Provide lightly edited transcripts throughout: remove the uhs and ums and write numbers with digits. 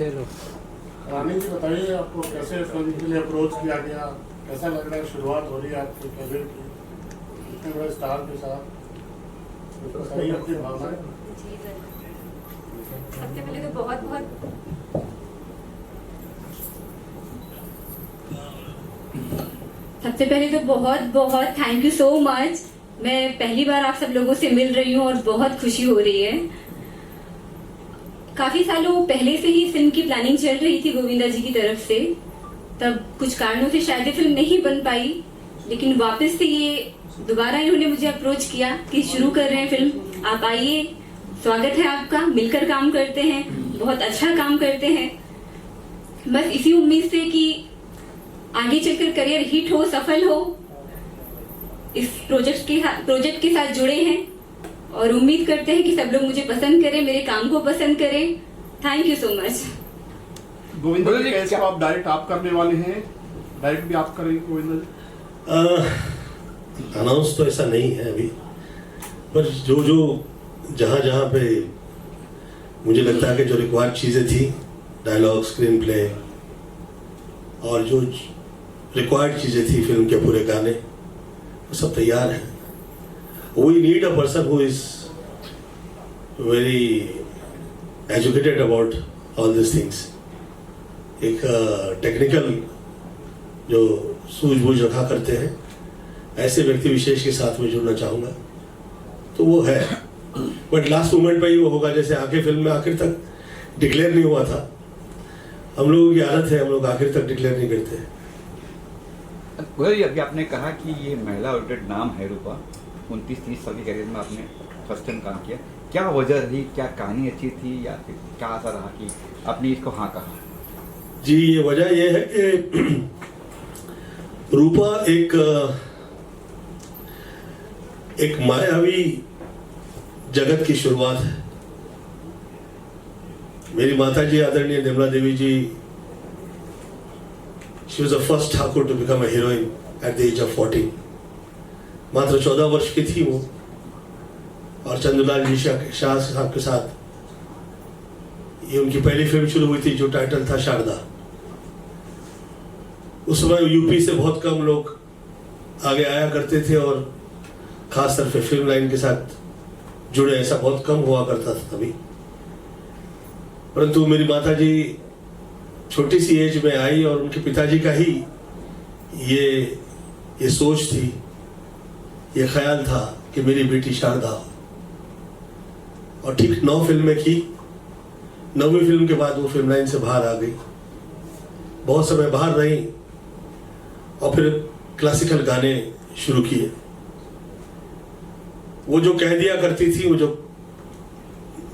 चलो रानी जी बताइए, आपको कैसे फिल्म के लिए अप्रोच किया गया, कैसा लग रहा है, शुरुआत हो रही है आपके करियर की इतने बड़े स्टार के साथ, तो सही आपकी भावना है? जी सर, सबसे पहले तो बहुत बहुत थैंक यू सो मच। मैं पहली बार आप सब लोगों से मिल रही हूँ और बहुत खुशी हो रही है। काफी सालों पहले से ही फिल्म की प्लानिंग चल रही थी गोविंदा जी की तरफ से, तब कुछ कारणों से शायद ये फिल्म नहीं बन पाई, लेकिन वापस से ये दोबारा इन्होंने मुझे अप्रोच किया कि शुरू कर रहे हैं फिल्म, आप आइए, स्वागत है आपका, मिलकर काम करते हैं, बहुत अच्छा काम करते हैं। बस इसी उम्मीद से कि आगे चलकर करियर हिट हो, सफल हो, इस प्रोजेक्ट के साथ जुड़े हैं और उम्मीद करते हैं कि सब लोग मुझे पसंद करें, मेरे काम को पसंद करें। Thank you so much. Govinda ji कैसे आप डायरेक्ट आप करने वाले हैं, डायरेक्ट भी आप करेंगे गोविंदा जी? अनाउंस तो ऐसा नहीं है अभी, पर जो जहाँ पे मुझे लगता है कि जो रिक्वायर्ड चीज़ें थी, डायलॉग, स्क्रीन प्ले और जो रिक्वायर्ड चीज़ें थी फिल्म के पूरे गाने, वो सब तैयार हैं। We need a person who is very educated about all this things. एक टेक्निकल जो सूझबूझ रखा करते हैं, ऐसे व्यक्ति विशेष के साथ में जुड़ना चाहूँगा, तो वो है। बट लास्ट मोमेंट पे ही वो होगा, जैसे आखिर फिल्म में आखिर तक डिक्लेयर नहीं हुआ था। हम लोगों की आदत है, हम लोग आखिर तक डिक्लेयर नहीं करते। अभी आपने कहा कि ये महिला ओरिएंटेड नाम है रूपा, 29-30 साल के करियर में आपने फर्स्ट टाइम काम किया, क्या वजह रही, क्या कहानी अच्छी थी या फिर क्या ऐसा रहा कि आपने इसको हाँ कहा? जी, ये वजह ये है कि रूपा एक मायावी जगत की शुरुआत है। मेरी माता जी आदरणीय Nirmala Devi ji, she was the first Thakur to become a heroine at the age of 14। मात्र 14 वर्ष की थी वो, और चंद्रलाल जी शाह साहब के साथ ये उनकी पहली फिल्म शुरू हुई थी, जो टाइटल था शारदा। उस समय यूपी से बहुत कम लोग आगे आया करते थे और खास तौर पे फिल्म लाइन के साथ जुड़े, ऐसा बहुत कम हुआ करता था तभी। परंतु मेरी माता जी छोटी सी एज में आई और उनके पिताजी का ही ये सोच थी, ये ख्याल था कि मेरी बेटी शारदा हो। और ठीक 9 फिल्में की, 9वीं फिल्म के बाद वो फिल्म लाइन से बाहर आ गई, बहुत समय बाहर रही और फिर क्लासिकल गाने शुरू किए। वो जो कह दिया करती थी, वो जो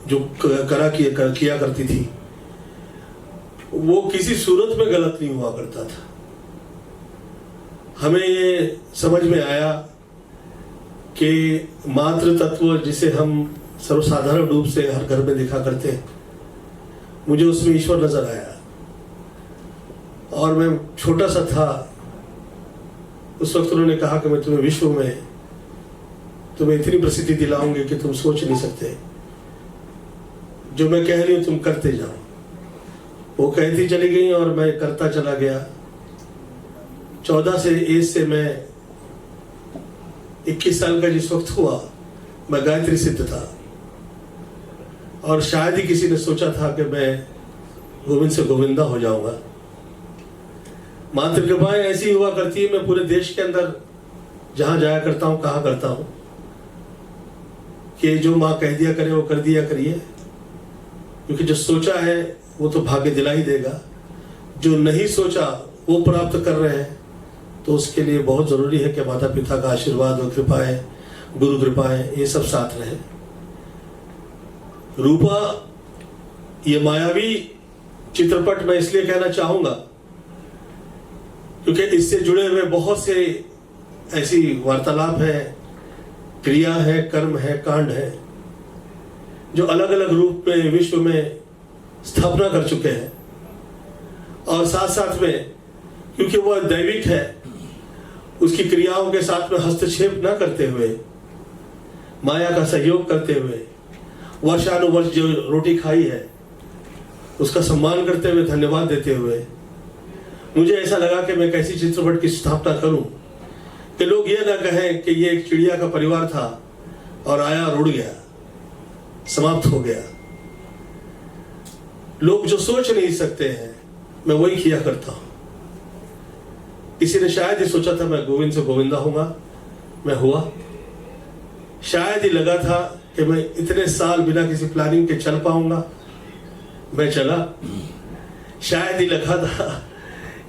किया करती थी, वो किसी सूरत में गलत नहीं हुआ करता था। हमें ये समझ में आया कि मातृ तत्व जिसे हम सर्वसाधारण रूप से हर घर में देखा करते हैं, मुझे उसमें ईश्वर नजर आया। और मैं छोटा सा था उस वक्त, उन्होंने कहा कि मैं तुम्हें विश्व में तुम्हें इतनी प्रसिद्धि दिलाऊंगी कि तुम सोच नहीं सकते, जो मैं कह रही हूं तुम करते जाओ। वो कहती चली गई और मैं करता चला गया। 14 से एज से मैं 21 साल का जिस वक्त हुआ, मैं गायत्री सिद्ध था, और शायद ही किसी ने सोचा था कि मैं गोविंद से गोविंदा हो जाऊंगा। मातृ कृपाएं ऐसी हुआ करती है, मैं पूरे देश के अंदर जहां जाया करता हूं, कहा करता हूं कि जो माँ कह दिया करे वो कर दिया करिए, क्योंकि जो सोचा है वो तो भाग्य दिला ही देगा, जो नहीं सोचा वो प्राप्त कर रहे हैं, तो उसके लिए बहुत जरूरी है कि माता पिता का आशीर्वाद और कृपाएं, गुरु कृपाएं, ये सब साथ रहे। रूपा ये मायावी चित्रपट मैं इसलिए कहना चाहूंगा क्योंकि इससे जुड़े हुए बहुत से ऐसी वार्तालाप है, क्रिया है, कर्म है, कांड है, जो अलग अलग रूप में विश्व में स्थापना कर चुके हैं। और साथ साथ में क्योंकि वह दैविक है, उसकी क्रियाओं के साथ में हस्तक्षेप न करते हुए, माया का सहयोग करते हुए, वर्षानुवर्ष जो रोटी खाई है उसका सम्मान करते हुए, धन्यवाद देते हुए मुझे ऐसा लगा कि मैं एक ऐसी चित्रपट की स्थापना करूं कि लोग ये ना कहें कि ये एक चिड़िया का परिवार था और आया और उड़ गया, समाप्त हो गया। लोग जो सोच नहीं सकते हैं मैं वही किया करता हूं। किसी ने शायद ही सोचा था मैं गोविंद से गोविंदा होऊंगा, मैं हुआ। शायद ही लगा था कि मैं इतने साल बिना किसी प्लानिंग के चल पाऊंगा, मैं चला। शायद ही लगा था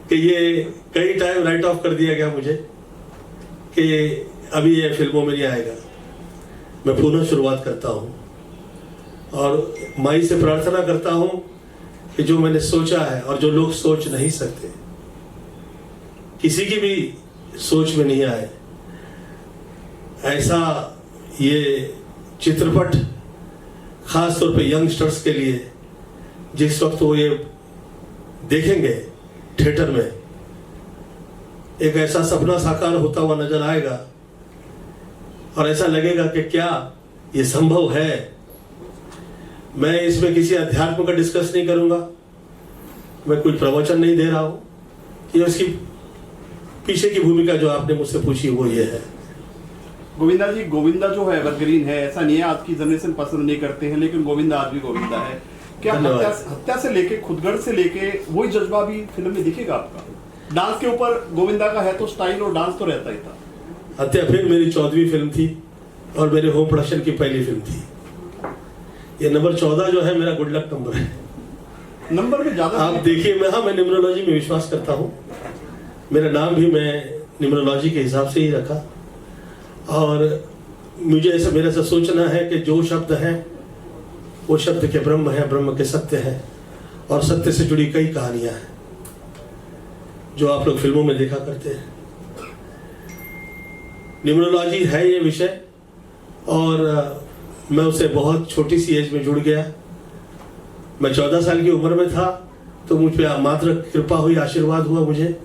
कि ये कई टाइम राइट ऑफ कर दिया गया मुझे कि अभी ये फिल्मों में नहीं आएगा। मैं पुनः शुरुआत करता हूं और माई से प्रार्थना करता हूं कि जो मैंने सोचा है और जो लोग सोच नहीं सकते, किसी की भी सोच में नहीं आए, ऐसा ये चित्रपट खास तौर पे यंगस्टर्स के लिए जिस वक्त वो ये देखेंगे थिएटर में, एक ऐसा सपना साकार होता हुआ नजर आएगा और ऐसा लगेगा कि क्या ये संभव है। मैं इसमें किसी अध्यात्म का डिस्कस नहीं करूंगा, मैं कोई प्रवचन नहीं दे रहा हूं। ये उसकी पीछे की भूमिका जो आपने मुझसे पूछी वो ये है। गोविंदा जी, गोविंदा जो है एवरग्रीन है, ऐसा नहीं है आज की जनरेशन पसंद नहीं करते हैं, लेकिन गोविंदा आज भी गोविंदा है। क्या हत्या से लेके खुदगर्ज से लेके वही जज्बा भी फिल्म में दिखेगा आपका? डांस के ऊपर गोविंदा का है तो स्टाइल और डांस तो रहता ही था। हत्या फिल्म मेरी 14वीं फिल्म थी और मेरे होम प्रोडक्शन की पहली फिल्म थी। ये नंबर 14 जो है मेरा गुड लक नंबर है। नंबर में ज्यादा आप देखिए, मैं न्यूमरोलॉजी में विश्वास करता हूँ। मेरा नाम भी मैं न्यूमरोलॉजी के हिसाब से ही रखा और मुझे ऐसा मेरे से सोचना है कि जो शब्द है वो शब्द के ब्रह्म है, ब्रह्म के सत्य है और सत्य से जुड़ी कई कहानियां हैं जो आप लोग फिल्मों में देखा करते हैं। न्यूमरोलॉजी है ये विषय और मैं उसे बहुत छोटी सी एज में जुड़ गया। मैं 14 साल की उम्र में था तो मुझ पे मात्र कृपा हुई, आशीर्वाद हुआ मुझे।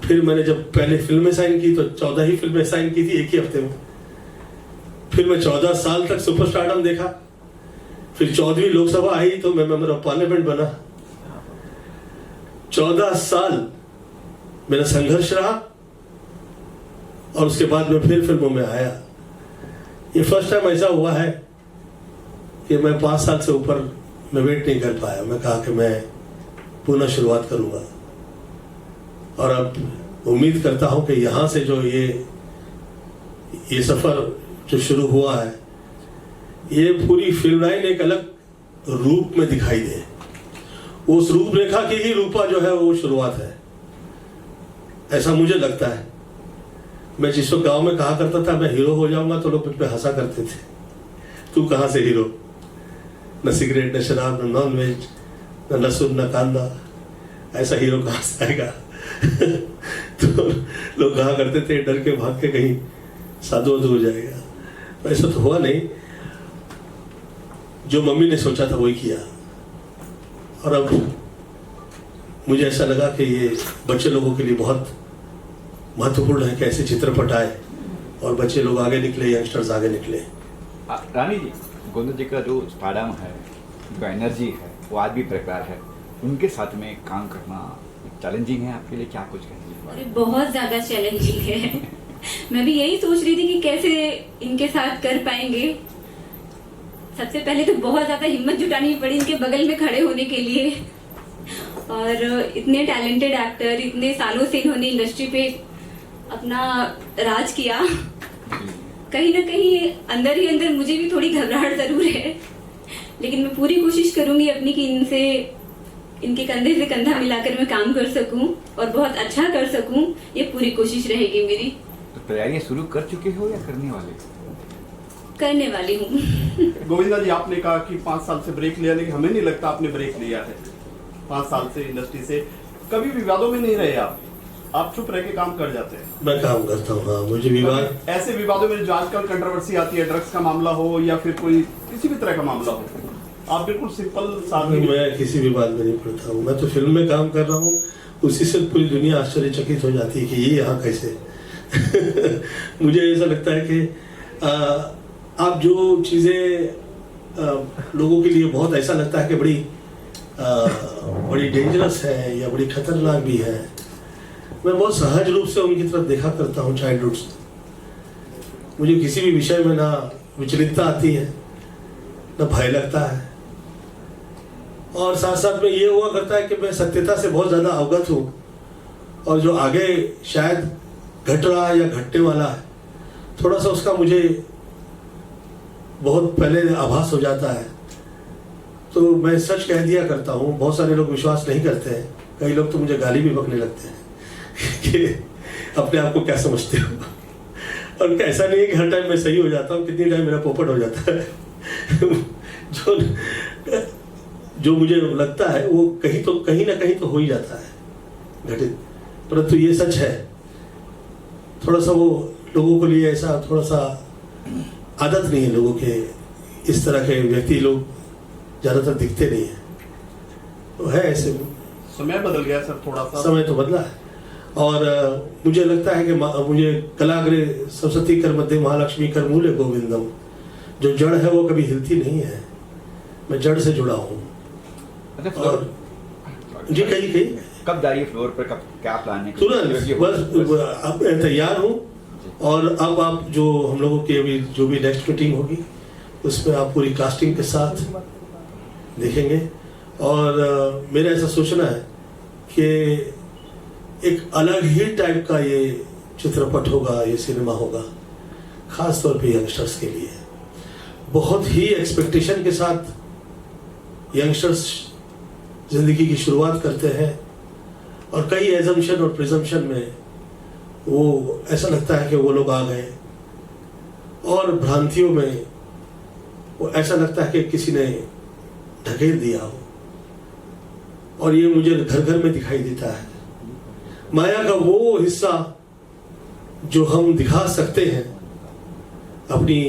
फिर मैंने जब पहले फिल्में साइन की तो 14 ही फिल्में साइन की थी एक ही हफ्ते में। फिर मैं 14 साल तक सुपरस्टारडम देखा। फिर 14वीं लोकसभा आई तो मैं मेंबर ऑफ पार्लियामेंट बना। 14 साल मेरा संघर्ष रहा और उसके बाद मैं फिर फिल्मों में आया। ये फर्स्ट टाइम ऐसा हुआ है कि मैं 5 साल से ऊपर मैं वेट नहीं कर पाया। मैं कहा कि मैं पुनः शुरुआत करूंगा और अब उम्मीद करता हूं कि यहां से जो ये सफर जो शुरू हुआ है, ये पूरी फिल्म लाइन एक अलग रूप में दिखाई दे। उस रूपरेखा की ही रूपा जो है वो शुरुआत है, ऐसा मुझे लगता है। मैं जिस वक्त गाँव में कहा करता था मैं हीरो हो जाऊंगा तो लोग मुझ पर हंसा करते थे, तू कहां से हीरो, न सिगरेट न शराब न नॉन वेज न लहसुन न कांदा, ऐसा हीरो कहां से आएगा। तो लोग कहा करते थे डर के भाग के कहीं साधु हो जाएगा। ऐसा तो हुआ नहीं। जो मम्मी ने सोचा था वही किया और अब मुझे ऐसा लगा कि ये बच्चे लोगों के लिए बहुत महत्वपूर्ण है कि ऐसे चित्रपट आए और बच्चे लोग आगे निकले, यंगस्टर्स आगे निकले। रानी जी, गोविंदा जी का जो स्टारडम है, जो एनर्जी है, वो आज भी बरकरार है। उनके साथ में काम करना चैलेंजिंग है आपके लिए, क्या कुछ कहेंगे? अरे बहुत ज्यादा चैलेंजिंग है। मैं भी यही सोच रही थी कि कैसे इनके साथ कर पाएंगे। सबसे पहले तो बहुत ज्यादा हिम्मत जुटानी पड़ी इनके बगल में खड़े होने के लिए और इतने टैलेंटेड एक्टर, इतने सालों से इन्होंने इंडस्ट्री पे अपना राज किया। कहीं ना कहीं अंदर ही अंदर मुझे भी थोड़ी घबराहट जरूर है, लेकिन मैं पूरी कोशिश करूंगी अपनी कि इनके कंधे से कंधा मिलाकर मैं काम कर सकूं और बहुत अच्छा कर सकूं। ये पूरी कोशिश रहेगी मेरी। तो तैयारियां शुरू कर चुके हो या करने वाले? करने वाली हूँ। गोविंदा जी, आपने कहा कि 5 साल से ब्रेक लिया, लेकिन हमें नहीं लगता आपने ब्रेक लिया है। 5 साल से इंडस्ट्री से कभी विवादों में नहीं रहे आप चुप रह के काम कर जाते हैं। मैं काम करता हूँ, हाँ। मुझे विवाद, ऐसे विवादों में जो आजकल कंट्रोवर्सी आती है, ड्रग्स का मामला हो या फिर कोई किसी भी तरह का मामला हो, आप बिल्कुल सिंपल सादगी। मैं किसी विवाद में नहीं पड़ता हूँ। मैं तो फिल्म में काम कर रहा हूँ, उसी से पूरी दुनिया आश्चर्यचकित हो जाती है कि ये यहाँ कैसे। मुझे ऐसा लगता है कि आप जो चीज़ें लोगों के लिए बहुत ऐसा लगता है कि बड़ी बड़ी डेंजरस है या बड़ी खतरनाक भी है, मैं बहुत सहज रूप से उनकी तरफ देखा करता हूँ चाइल्डहुड से। मुझे किसी भी विषय में ना विचलितता आती है, ना भय लगता है, और साथ साथ में ये हुआ करता है कि मैं सत्यता से बहुत ज़्यादा अवगत हूँ, और जो आगे शायद घट रहा है या घटने वाला है, थोड़ा सा उसका मुझे बहुत पहले आभास हो जाता है। तो मैं सच कह दिया करता हूँ। बहुत सारे लोग विश्वास नहीं करते हैं, कई लोग तो मुझे गाली भी बकने लगते हैं कि अपने आप को क्या समझते हो। और ऐसा नहीं है कि हर टाइम मैं सही हो जाता हूँ, कितनी टाइम मेरा पोपट हो जाता है। जो मुझे लगता है वो कहीं ना कहीं तो हो ही जाता है घटित, परंतु ये सच है। थोड़ा सा वो लोगों के लिए ऐसा थोड़ा सा आदत नहीं है लोगों के, इस तरह के व्यक्ति लोग ज़्यादातर दिखते नहीं है, तो है ऐसे। समय बदल गया सर, थोड़ा सा समय तो बदला है, और मुझे लगता है कि मुझे कलाग्रे सरस्वती कर मध्य महालक्ष्मी कर मूल्य गोविंदम, जो जड़ है वो कभी हिलती नहीं है, मैं जड़ से जुड़ा हूँ। और जी कहीं कब जा रही है फ्लोर पर, कब क्या प्लान है? तुरंत बस अब मैं तैयार हूँ, और अब आप जो हम लोगों की अभी जो भी नेक्स्ट मीटिंग होगी उसमें आप पूरी कास्टिंग के साथ देखेंगे। और मेरा ऐसा सोचना है कि एक अलग ही टाइप का ये चित्रपट होगा, ये सिनेमा होगा, खास तौर पे यंगस्टर्स के लिए। बहुत ही एक्सपेक्टेशन के साथ यंगस्टर्स जिंदगी की शुरुआत करते हैं, और कई एजम्पशन और प्रिजम्पशन में वो ऐसा लगता है कि वो लोग आ गए, और भ्रांतियों में वो ऐसा लगता है कि किसी ने ढकेल दिया हो, और ये मुझे घर घर में दिखाई देता है। माया का वो हिस्सा जो हम दिखा सकते हैं अपनी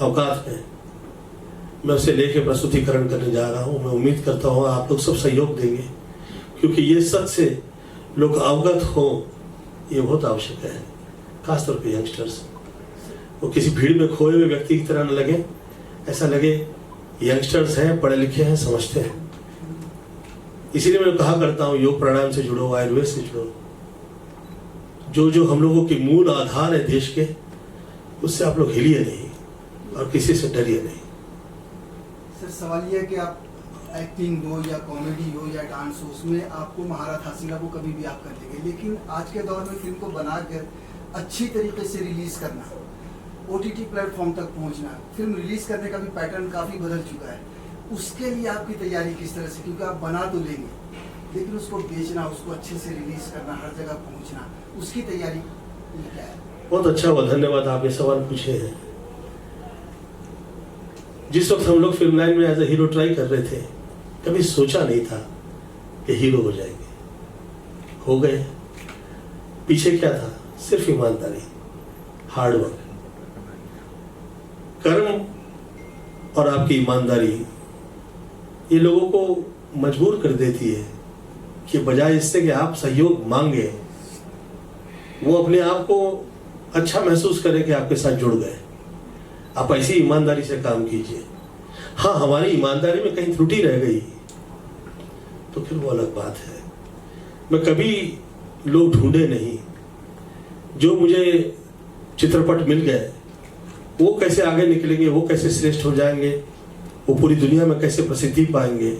औकात में, मैं उसे लेके प्रस्तुतिकरण करने जा रहा हूँ। मैं उम्मीद करता हूँ आप लोग सब सहयोग देंगे, क्योंकि ये सच से लोग अवगत हों, ये बहुत आवश्यक है, खासतौर पे यंगस्टर्स। वो किसी भीड़ में खोए हुए व्यक्ति की तरह न लगे, ऐसा लगे यंगस्टर्स हैं, पढ़े लिखे हैं, समझते हैं। इसीलिए मैं कहा करता हूँ योग प्राणायाम से जुड़ो, आयुर्वेद से जुड़ो। जो हम लोगों के मूल आधार है देश के, उससे आप लोग हिलिए नहीं और किसी से डरिए नहीं। सर सवाल ये है कि आप एक्टिंग हो या कॉमेडी हो या डांस हो, उसमें आपको महारत हासिल है, वो कभी भी आप कर लेंगे, लेकिन आज के दौर में फिल्म को बनाकर अच्छी तरीके से रिलीज करना, OTT प्लेटफॉर्म तक पहुंचना, फिल्म रिलीज करने का भी पैटर्न काफ़ी बदल चुका है, उसके लिए आपकी तैयारी किस तरह से? क्योंकि आप बना तो लेंगे, लेकिन उसको बेचना, उसको अच्छे से रिलीज करना, हर जगह पहुंचना, उसकी तैयारी क्या है? बहुत अच्छा हुआ, धन्यवाद आप ये सवाल पूछे हैं। जिस वक्त हम लोग फिल्म लाइन में एज ए हीरो ट्राई कर रहे थे, कभी सोचा नहीं था कि हीरो हो जाएंगे, हो गए। पीछे क्या था? सिर्फ ईमानदारी, हार्डवर्क, कर्म और आपकी ईमानदारी, ये लोगों को मजबूर कर देती है कि बजाय इससे कि आप सहयोग मांगे, वो अपने आप को अच्छा महसूस करें कि आपके साथ जुड़ गए। आप ऐसी ईमानदारी से काम कीजिए। हाँ, हमारी ईमानदारी में कहीं त्रुटि रह गई तो फिर वो अलग बात है। मैं कभी लोग ढूंढे नहीं, जो मुझे चित्रपट मिल गए वो कैसे आगे निकलेंगे, वो कैसे श्रेष्ठ हो जाएंगे, वो पूरी दुनिया में कैसे प्रसिद्धि पाएंगे।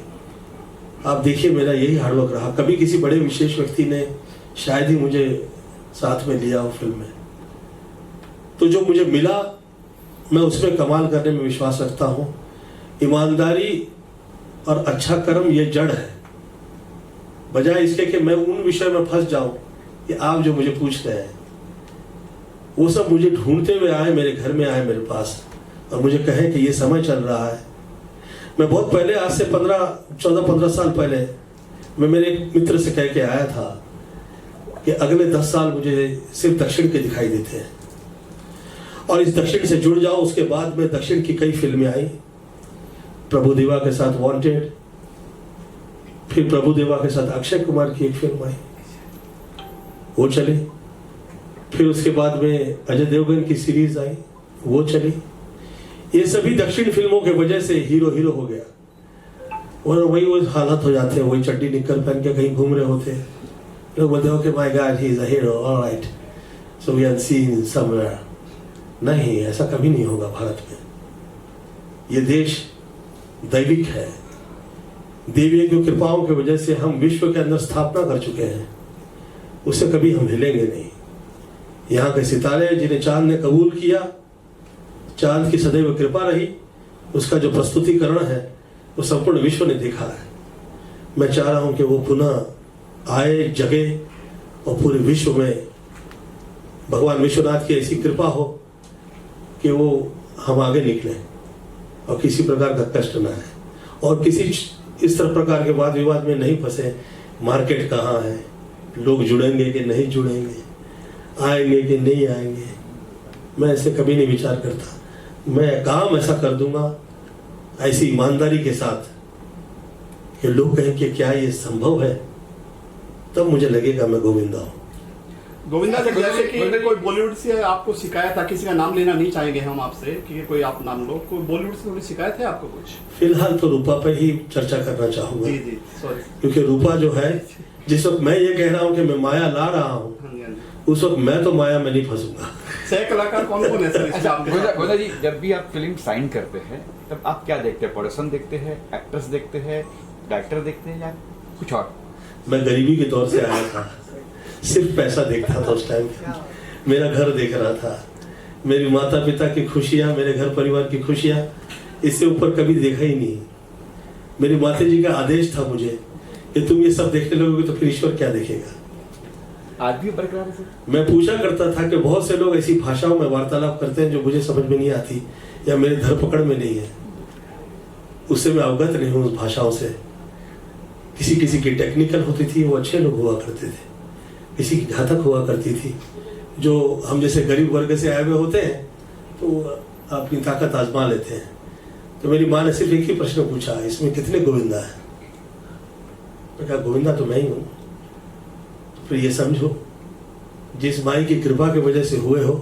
आप देखिए, मेरा यही हार्डवर्क रहा। कभी किसी बड़े विशेष व्यक्ति ने शायद ही मुझे साथ में लिया हो फिल्म में, तो जो मुझे मिला मैं उसमें कमाल करने में विश्वास रखता हूँ। ईमानदारी और अच्छा कर्म ये जड़ है, बजाय इसके कि मैं उन विषय में फंस जाऊं कि आप जो मुझे पूछ रहे हैं। वो सब मुझे ढूंढते हुए आए, मेरे घर में आए मेरे पास, और मुझे कहें कि ये समय चल रहा है। मैं बहुत पहले, आज से 14-15 साल पहले, मैं मेरे एक मित्र से कह के आया था कि अगले 10 साल मुझे सिर्फ दक्षिण के दिखाई देते हैं, और इस दक्षिण से जुड़ जाओ। उसके बाद में दक्षिण की कई फिल्में आई, प्रभुदेवा के साथ वांटेड, फिर प्रभुदेवा के साथ अक्षय कुमार की एक फिल्म आई, वो चली। फिर उसके बाद में अजय देवगन की सीरीज आई, वो चली। ये सभी दक्षिण फिल्मों के वजह से हीरो हो गया। और वही हालत हो जाते हैं, वही चड्डी निक्कर पहन के कहीं घूम रहे होते हैं, लोग बोलते हो कि my God he is a hero, alright, so we are seen somewhere. नहीं, ऐसा कभी नहीं होगा भारत में। ये देश दैविक है, देवी की कृपाओं की वजह से हम विश्व के अंदर स्थापना कर चुके हैं, उससे कभी हम हिलेंगे नहीं। यहाँ के सितारे जिन्हें चांद ने कबूल किया, चांद की सदैव कृपा रही, उसका जो प्रस्तुतिकरण है वो संपूर्ण विश्व ने देखा है। मैं चाह रहा हूं कि वो पुनः आए, जगे और पूरे विश्व में भगवान विश्वनाथ की ऐसी कृपा हो कि वो हम आगे निकलें और किसी प्रकार का कष्ट ना है और किसी इस तरह प्रकार के वाद विवाद में नहीं फंसे। मार्केट कहाँ है, लोग जुड़ेंगे कि नहीं जुड़ेंगे, आएंगे कि नहीं आएंगे, मैं ऐसे कभी नहीं विचार करता। मैं काम ऐसा कर दूंगा ऐसी ईमानदारी के साथ कि लोग कहें कि क्या ये संभव है, तब मुझे लगेगा मैं गोविंदा हूँ। गोविंदा जी, जैसे कि कोई बॉलीवुड से आपको शिकायत था, किसी का नाम लेना नहीं चाहेंगे हम आपसे कि कोई आप नाम लो, कोई बॉलीवुड से थोड़ी शिकायत है आपको कुछ? फिलहाल तो रूपा पे ही चर्चा करना चाहूंगा। जी जी, सॉरी। क्योंकि रूपा जो है, जिस वक्त मैं ये कह रहा हूँ कि मैं माया ला रहा हूँ, हाँ जी, हाँ जी। उस वक्त मैं तो माया में नहीं फंसूंगा। सह कलाकार कौन कौन है सर इसमें आपके साथ? गोविंदा जी, जब भी आप फिल्म साइन करते हैं तब आप क्या देखते हैं? प्रोडक्शन देखते हैं, एक्टर्स देखते हैं, डायरेक्टर देखते हैं या कुछ और? मैं गरीबी के दौर से आया था, सिर्फ पैसा देखता था उस टाइम। मेरा घर देख रहा था, मेरी माता पिता की खुशियां, मेरे घर परिवार की खुशियां, इससे ऊपर कभी देखा ही नहीं। मेरी माता जी का आदेश था मुझे कि तुम ये सब देखने लगोगे तो फिर ईश्वर क्या देखेगा। आज भी बरकरार है सर? मैं पूछा करता था कि बहुत से लोग ऐसी भाषाओं में वार्तालाप करते हैं जो मुझे समझ में नहीं आती या मेरे धरपकड़ में नहीं है, उससे मैं अवगत नहीं हूँ उस भाषाओं से। किसी किसी की टेक्निकल होती थी, वो अच्छे लोग हुआ करते थे, किसी की घातक हुआ करती थी। जो हम जैसे गरीब वर्ग से आए हुए होते हैं तो अपनी ताकत आजमा लेते हैं। तो मेरी माँ ने सिर्फ एक ही प्रश्न पूछा, इसमें कितने गोविंदा है? मैं कहा गोविंदा तो मैं ही हूँ। तो फिर ये समझो, जिस माई की कृपा की वजह से हुए हो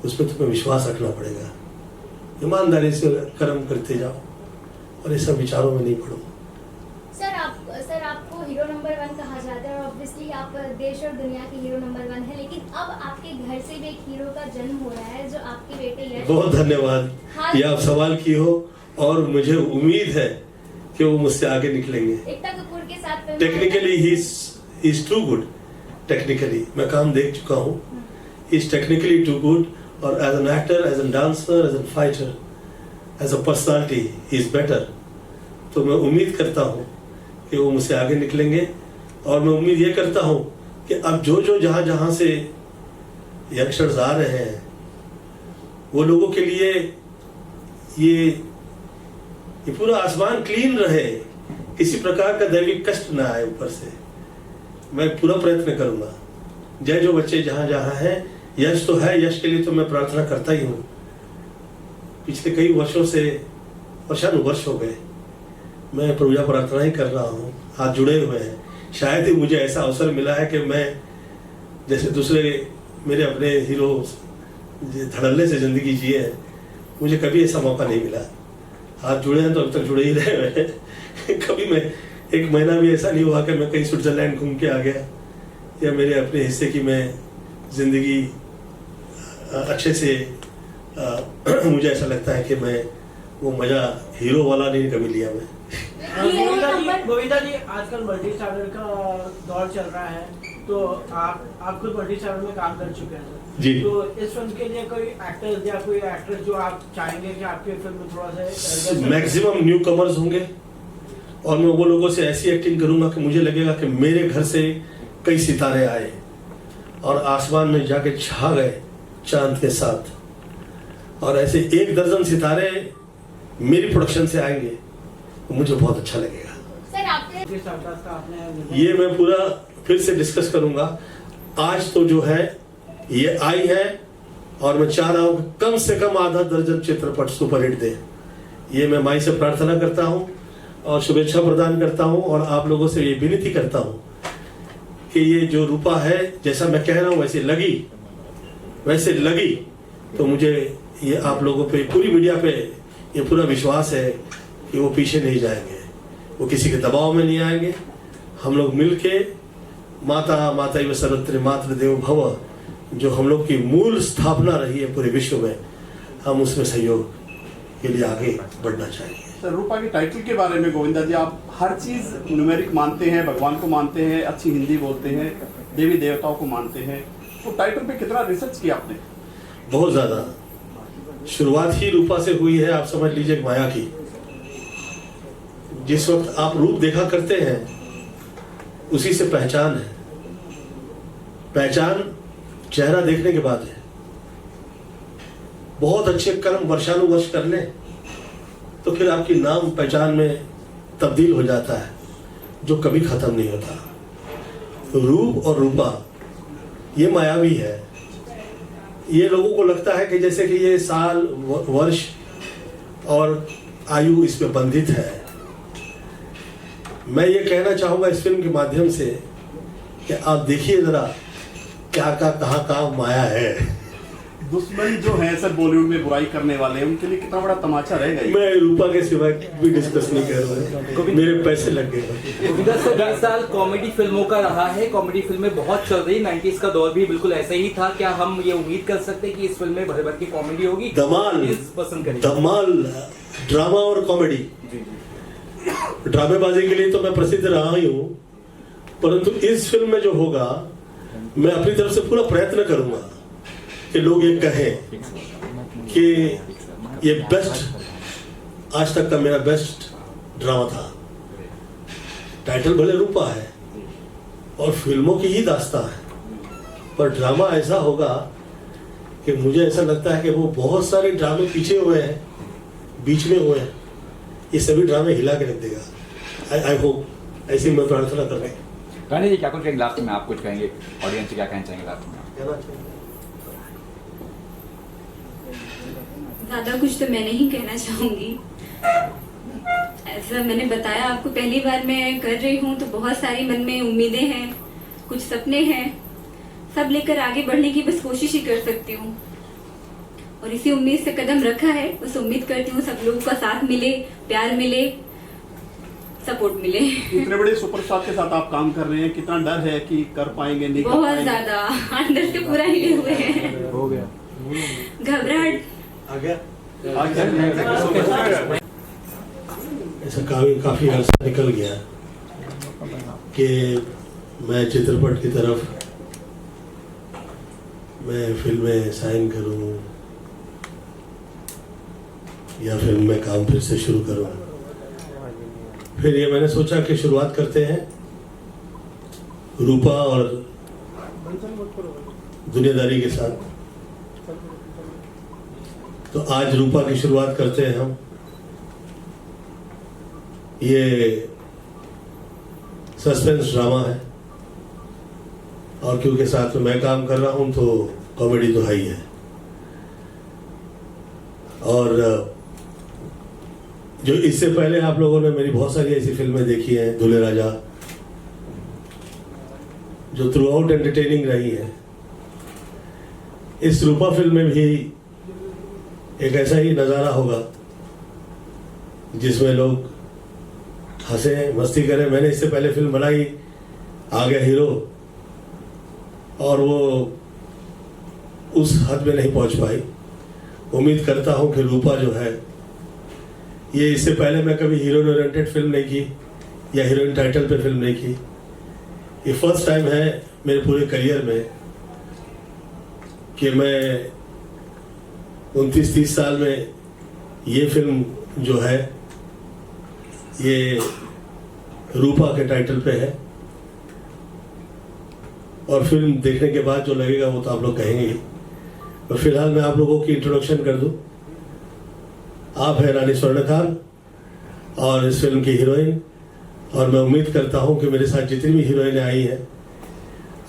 उस पर तुम्हें विश्वास रखना पड़ेगा, ईमानदारी से कर्म करते जाओ और ये सब विचारों में नहीं पड़ो। सर आपको हीरो नंबर 1 कहा जाता है और ऑब्वियसली आप देश और दुनिया के हीरो नंबर 1 है, लेकिन अब आपके घर से भी एक हीरो का जन्म हो रहा है जो आपके बेटे यश। बहुत धन्यवाद, ये आप सवाल की हो और मुझे उम्मीद है कि वो मुझसे आगे निकलेंगे। एकता कपूर के साथ technically he is too good. Technically मैं काम देख चुका हूँ, he is technically too good और as an actor, as an dancer, as an fighter, as a personality he is better. तो मैं उम्मीद करता हूँ कि वो मुझसे आगे निकलेंगे और मैं उम्मीद ये करता हूँ कि अब जो जहाँ जहाँ से यंगस्टर्स आ रहे हैं वो लोगों के लिए ये पूरा आसमान क्लीन रहे, किसी प्रकार का दैविक कष्ट ना आए ऊपर से। मैं पूरा प्रयत्न करूंगा। जो बच्चे जहाँ जहाँ हैं, यश तो है, यश के लिए तो मैं प्रार्थना करता ही हूँ। पिछले कई वर्षों से, वर्षानुवर्ष हो गए, मैं पूजा प्रार्थना ही कर रहा हूँ, हाथ जुड़े हुए हैं। शायद ही मुझे ऐसा अवसर मिला है कि मैं जैसे दूसरे मेरे अपने हीरो धड़ल्ले से जिंदगी जिए हैं, मुझे कभी ऐसा मौका नहीं मिला। हाथ जुड़े हैं तो अब तक जुड़े ही रहे हुए हैं। कभी मैं एक महीना भी ऐसा नहीं हुआ कि मैं कहीं स्विट्जरलैंड घूम के आ गया या मेरे अपने हिस्से की मैं जिंदगी अच्छे से मुझे ऐसा लगता है कि मैं वो मजा हीरो वाला नहीं कभी लिया मैं। गोविंदा जी आजकल मल्टी स्टारर का दौर चल रहा है, तो आप खुद मल्टी स्टारर में काम कर चुके हैं जी। तो इस फिल्म के लिए कोई एक्टर या कोई एक्ट्रेस जो आप चाहेंगे कि आपके फिल्म में थोड़ा सा? मैक्सिमम न्यू कमर्स होंगे और मैं वो लोगों से ऐसी एक्टिंग करूंगा कि मुझे लगेगा कि मेरे घर से कई सितारे आए और आसमान में जाके छा गए चांद के साथ, और ऐसे 1 दर्जन सितारे मेरी प्रोडक्शन से आएंगे तो मुझे बहुत अच्छा लगेगा। सर आपने ये मैं पूरा फिर से डिस्कस करूंगा। आज तो जो है ये आई है और मैं चाह रहा हूं कि कम से कम आधा दर्जन चित्रपट सुपरहिट दे। ये मैं माई से प्रार्थना करता हूं और शुभेच्छा प्रदान करता हूं और आप लोगों से ये विनती करता हूं कि ये जो रूपा है, जैसा मैं कह रहा हूं वैसे लगी तो मुझे ये आप लोगों पे, पूरी मीडिया पे ये पूरा विश्वास है कि वो पीछे नहीं जाएंगे। वो किसी के दबाव में नहीं आएंगे। हम लोग मिलके माता माता सर्वत्र मातृ देवो भव, जो हम लोग की मूल स्थापना रही है पूरे विश्व में, हम उसमें सहयोग के लिए आगे बढ़ना चाहिए। सर, रूपा के टाइटल के बारे में गोविंदा जी, आप हर चीज न्यूमेरिक मानते हैं, भगवान को मानते हैं, अच्छी हिंदी बोलते हैं, देवी देवताओं को मानते हैं, तो टाइटल पे कितना रिसर्च किया आपने? बहुत ज्यादा। शुरुआत ही रूपा से हुई है, आप समझ लीजिए माया की। जिस वक्त आप रूप देखा करते हैं उसी से पहचान है। पहचान चेहरा देखने के बाद है। बहुत अच्छे कर्म वर्षानुवर्ष कर लें तो फिर आपकी नाम पहचान में तब्दील हो जाता है, जो कभी खत्म नहीं होता। रूप और रूपा ये मायावी है। ये लोगों को लगता है कि जैसे कि ये साल वर्ष और आयु इस पे बंधित है। मैं ये कहना चाहूंगा इस फिल्म के माध्यम से कि आप देखिए जरा क्या कहाँ माया है। दुश्मन जो है सर बॉलीवुड में बुराई करने वाले, उनके लिए कितना बड़ा तमाचा रहेगा ये? मैं रूपा के सिवा भी डिस्कस नहीं कर रहा हूँ, मेरे पैसे लग गए। गोविंदा सर, 20 साल कॉमेडी फिल्मों का रहा है, कॉमेडी फिल्में बहुत चल रही, 90s का दौर भी बिल्कुल ऐसा ही था। क्या हम ये उम्मीद कर सकते हैं कि इस फिल्म में भर भर की कॉमेडी होगी? धमाल पसंद करेंगे धमाल ड्रामा और कॉमेडी। ड्रामेबाजी के लिए तो मैं प्रसिद्ध रहा ही हूँ, परंतु इस फिल्म में जो होगा मैं अपनी तरफ से पूरा प्रयत्न करूंगा कि लोग ये कहें कि ये बेस्ट, आज तक का मेरा बेस्ट ड्रामा था। टाइटल भले रूपा है और फिल्मों की ही दास्तां है, पर ड्रामा ऐसा होगा कि मुझे ऐसा लगता है कि वो बहुत सारे ड्रामे पीछे हुए हैं, बीच में हुए हैं, ये सभी ड्रामे हिला के रख देगा। आई होप, ऐसी मैं प्रार्थना करता हूँ। रानी जी क्या कुछ कहेंगे लास्ट में? आप कुछ कहेंगे, ऑडियंस से क्या कहना चाहेंगे लास्ट में? ज्यादा कुछ तो मैं नहीं कहना चाहूंगी। ऐसा मैंने बताया आपको, पहली बार मैं कर रही हूँ तो बहुत सारी मन में उम्मीदें हैं, कुछ सपने हैं, सब लेकर आगे बढ़ने की बस कोशिश ही कर सकती हूँ और इसी उम्मीद से कदम रखा है। बस उम्मीद करती हूँ सब लोगों का साथ मिले, प्यार मिले, सपोर्ट मिले। इतने बड़े सुपरस्टार के साथ आप काम कर रहे हैं, कितना डर है कि कर पाएंगे नहीं? बहुत ज्यादा अंदर से पूरा हिले हुए हैं, हो गया घबराहट। ऐसा काफी अर्सा निकल गया कि मैं चित्रपट की तरफ मैं फिल्में साइन करूं या फिल्म में काम फिर से शुरू करूं। फिर ये मैंने सोचा कि शुरुआत करते हैं रूपा और दुनियादारी के साथ। तो आज रूपा की शुरुआत करते हैं हम। ये सस्पेंस ड्रामा है और क्योंकि साथ में मैं काम कर रहा हूं तो कॉमेडी तो है ही है। और जो इससे पहले आप लोगों ने मेरी बहुत सारी ऐसी फिल्में देखी हैं, दूल्हे राजा, जो थ्रू आउट एंटरटेनिंग रही है। इस रूपा फिल्म में भी एक ऐसा ही नज़ारा होगा जिसमें लोग हंसे, मस्ती करें। मैंने इससे पहले फिल्म बनाई आ गया हीरो, और वो उस हद में नहीं पहुंच पाई। उम्मीद करता हूं कि रूपा जो है, ये इससे पहले मैं कभी हीरोइन ओरिएंटेड फिल्म नहीं की या हीरोइन टाइटल पे फिल्म नहीं की। ये फर्स्ट टाइम है मेरे पूरे करियर में कि मैं 29-30 साल में ये फिल्म जो है ये रूपा के टाइटल पे है। और फिल्म देखने के बाद जो लगेगा वो तो आप लोग कहेंगे ही। और फिलहाल मैं आप लोगों की इंट्रोडक्शन कर दूं। आप है रानी स्वर्णकार और इस फिल्म की हीरोइन, और मैं उम्मीद करता हूं कि मेरे साथ जितनी भी हीरोइनें आई हैं,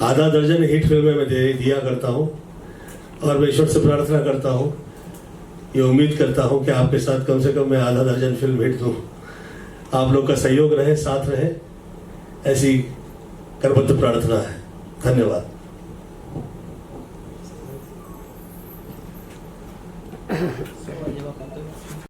आधा दर्जन हिट फिल्में मैं दिया करता हूं, और मैं ईश्वर से प्रार्थना करता हूं, ये उम्मीद करता हूं कि आपके साथ कम से कम मैं आधा दर्जन फिल्म हिट दूं। आप लोग का सहयोग रहे, साथ रहे, ऐसी करबद्ध प्रार्थना है। धन्यवाद।